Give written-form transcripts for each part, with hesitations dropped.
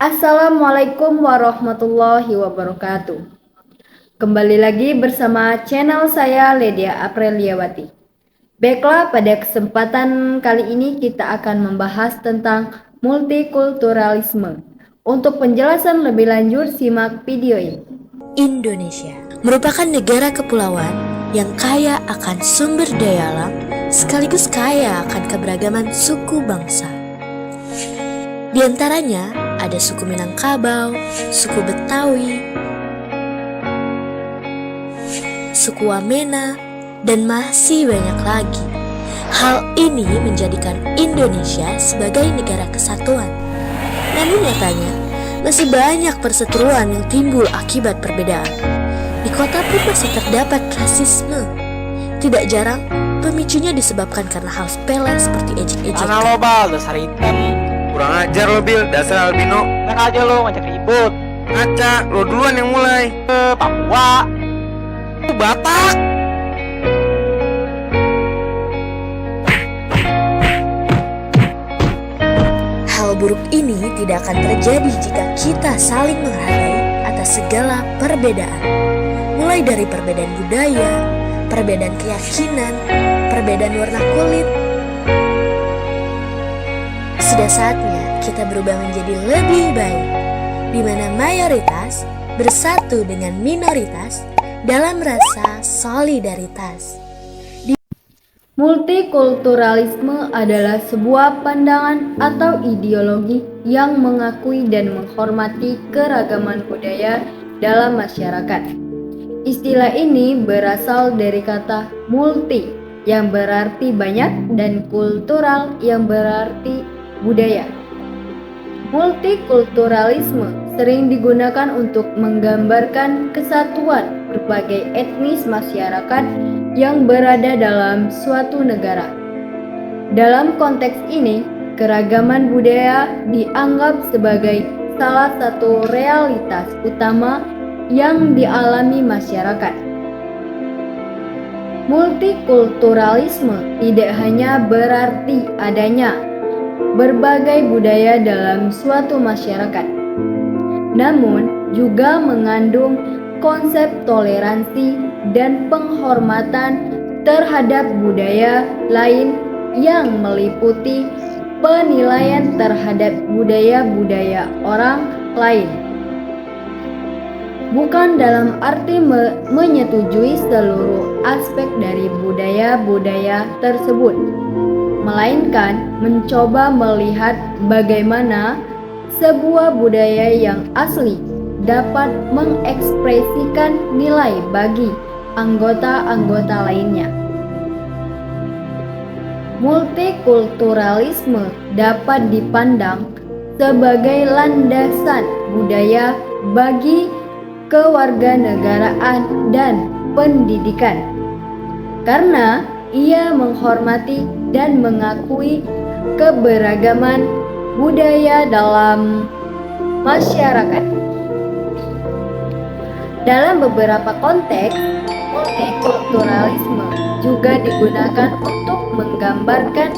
Assalamualaikum warahmatullahi wabarakatuh. Kembali lagi bersama channel saya Ledia Apreliawati. Baiklah, pada kesempatan kali ini kita akan membahas tentang multikulturalisme. Untuk penjelasan lebih lanjut, simak video ini. Indonesia merupakan negara kepulauan yang kaya akan sumber daya alam sekaligus kaya akan keberagaman suku bangsa. Di antaranya ada suku Minangkabau, suku Betawi, suku Wamena, dan masih banyak lagi. Hal ini menjadikan Indonesia sebagai negara kesatuan. Namun nyatanya, masih banyak perseteruan yang timbul akibat perbedaan. Di kota pun masih terdapat rasisme. Tidak jarang, pemicunya disebabkan karena hal sepele seperti ejek-ejekan. Mana lo bal, dasar hitam. Kurang ajar lo Bil, dasar albino. Enak aja lo ngajak ribut. Ngaca, lo duluan yang mulai. Papua. Batak. Hal buruk ini tidak akan terjadi jika kita saling menghargai atas segala perbedaan. Mulai dari perbedaan budaya, perbedaan keyakinan, perbedaan warna kulit. Sudah saatnya kita berubah menjadi lebih baik, di mana mayoritas bersatu dengan minoritas dalam rasa solidaritas. Multikulturalisme adalah sebuah pandangan atau ideologi yang mengakui dan menghormati keragaman budaya dalam masyarakat. Istilah ini berasal dari kata multi yang berarti banyak dan kultural yang berarti budaya. Multikulturalisme sering digunakan untuk menggambarkan kesatuan berbagai etnis masyarakat yang berada dalam suatu negara. Dalam konteks ini, keragaman budaya dianggap sebagai salah satu realitas utama yang dialami masyarakat. Multikulturalisme tidak hanya berarti adanya berbagai budaya dalam suatu masyarakat, namun juga mengandung konsep toleransi dan penghormatan terhadap budaya lain yang meliputi penilaian terhadap budaya-budaya orang lain. Bukan dalam arti menyetujui seluruh aspek dari budaya-budaya tersebut, melainkan mencoba melihat bagaimana sebuah budaya yang asli dapat mengekspresikan nilai bagi anggota-anggota lainnya. Multikulturalisme dapat dipandang sebagai landasan budaya bagi kewarganegaraan dan pendidikan, karena ia menghormati dan mengakui keberagaman budaya dalam masyarakat. Dalam beberapa konteks, multikulturalisme juga digunakan untuk menggambarkan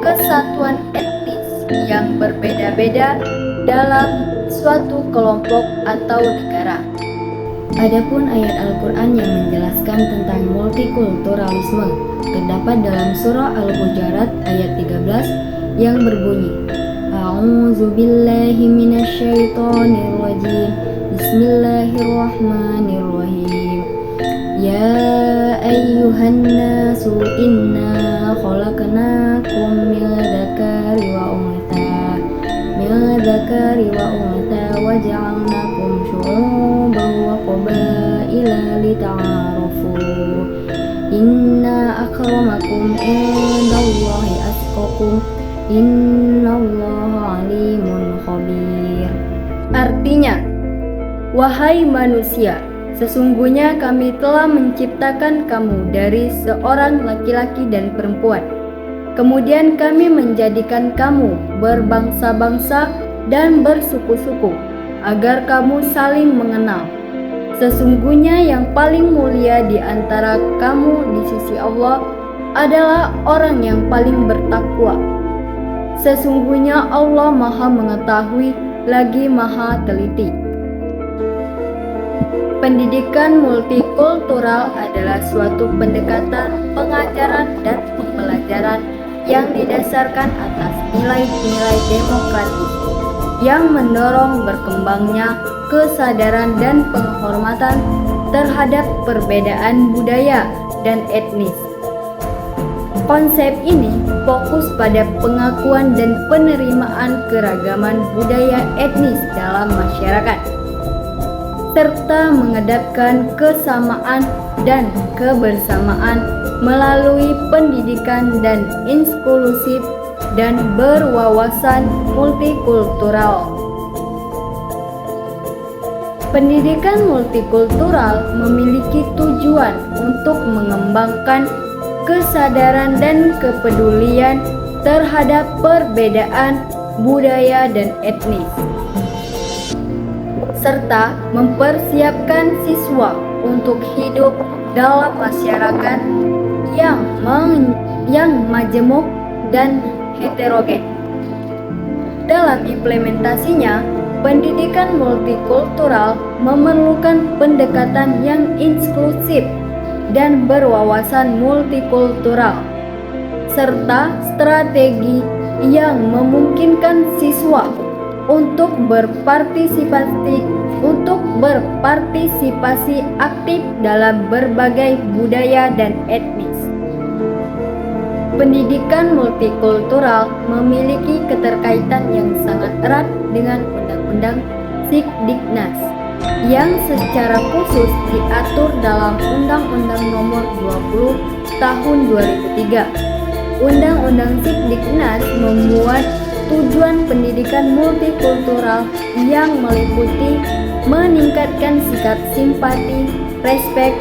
kesatuan etnis yang berbeda-beda dalam suatu kelompok atau negara. Adapun ayat Al-Quran yang menjelaskan tentang multikulturalisme terdapat dalam surah Al-Hujurat ayat 13 yang berbunyi, A'udzu billahi minasyaitonir rajim. Bismillahirrahmanirrahim. Ya ayyuhan nasu inna khalaqnakum min dzakari wa untha wa ja'alnakum syu'uban wa qabaila lita'arafu. Inna akramakum indallahi atqakum. Innallaha alimun khabir. Artinya, wahai manusia, sesungguhnya kami telah menciptakan kamu dari seorang laki-laki dan perempuan. Kemudian kami menjadikan kamu berbangsa-bangsa dan bersuku-suku, agar kamu saling mengenal. Sesungguhnya yang paling mulia di antara kamu di sisi Allah adalah orang yang paling bertakwa. Sesungguhnya Allah Maha mengetahui lagi maha teliti. Pendidikan multikultural adalah suatu pendekatan pengajaran dan pembelajaran yang didasarkan atas nilai-nilai demokratis yang mendorong berkembangnya kesadaran dan penghormatan terhadap perbedaan budaya dan etnis. Konsep ini fokus pada pengakuan dan penerimaan keragaman budaya etnis dalam masyarakat, serta mengedepankan kesamaan dan kebersamaan melalui pendidikan dan inklusif dan berwawasan multikultural. Pendidikan multikultural memiliki tujuan untuk mengembangkan kesadaran dan kepedulian terhadap perbedaan budaya dan etnis, serta mempersiapkan siswa untuk hidup dalam masyarakat yang majemuk dan heterogen. Dalam implementasinya, pendidikan multikultural memerlukan pendekatan yang inklusif dan berwawasan multikultural, serta strategi yang memungkinkan siswa untuk berpartisipasi aktif dalam berbagai budaya dan etnis. Pendidikan multikultural memiliki keterkaitan yang sangat erat dengan Undang-Undang Sikdiknas yang secara khusus diatur dalam Undang-Undang Nomor 20 Tahun 2003. Undang-Undang Sikdiknas membuat tujuan pendidikan multikultural yang meliputi meningkatkan sikap simpati, respek,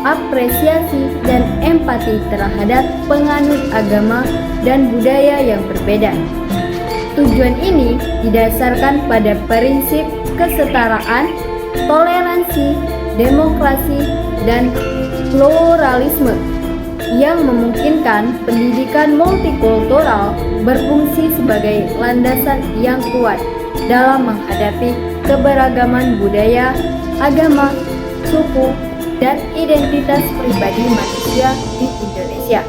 apresiasi, dan empati terhadap penganut agama dan budaya yang berbeda. Tujuan ini didasarkan pada prinsip kesetaraan, toleransi, demokrasi, dan pluralisme yang memungkinkan pendidikan multikultural berfungsi sebagai landasan yang kuat dalam menghadapi keberagaman budaya, agama, suku, dan identitas pribadi manusia di Indonesia.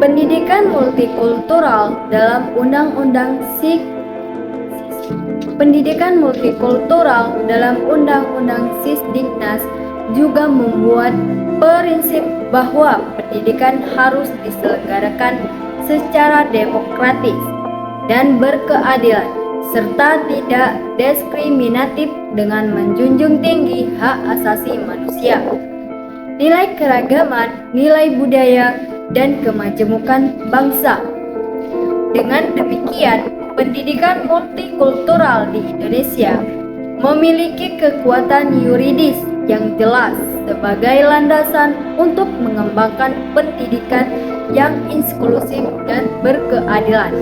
Pendidikan multikultural dalam Undang-Undang Sisdiknas juga membuat prinsip bahwa pendidikan harus diselenggarakan secara demokratis dan berkeadilan, serta tidak diskriminatif dengan menjunjung tinggi hak asasi manusia, nilai keragaman, nilai budaya, dan kemajemukan bangsa. Dengan demikian, pendidikan multikultural di Indonesia memiliki kekuatan yuridis yang jelas sebagai landasan untuk mengembangkan pendidikan yang inklusif dan berkeadilan.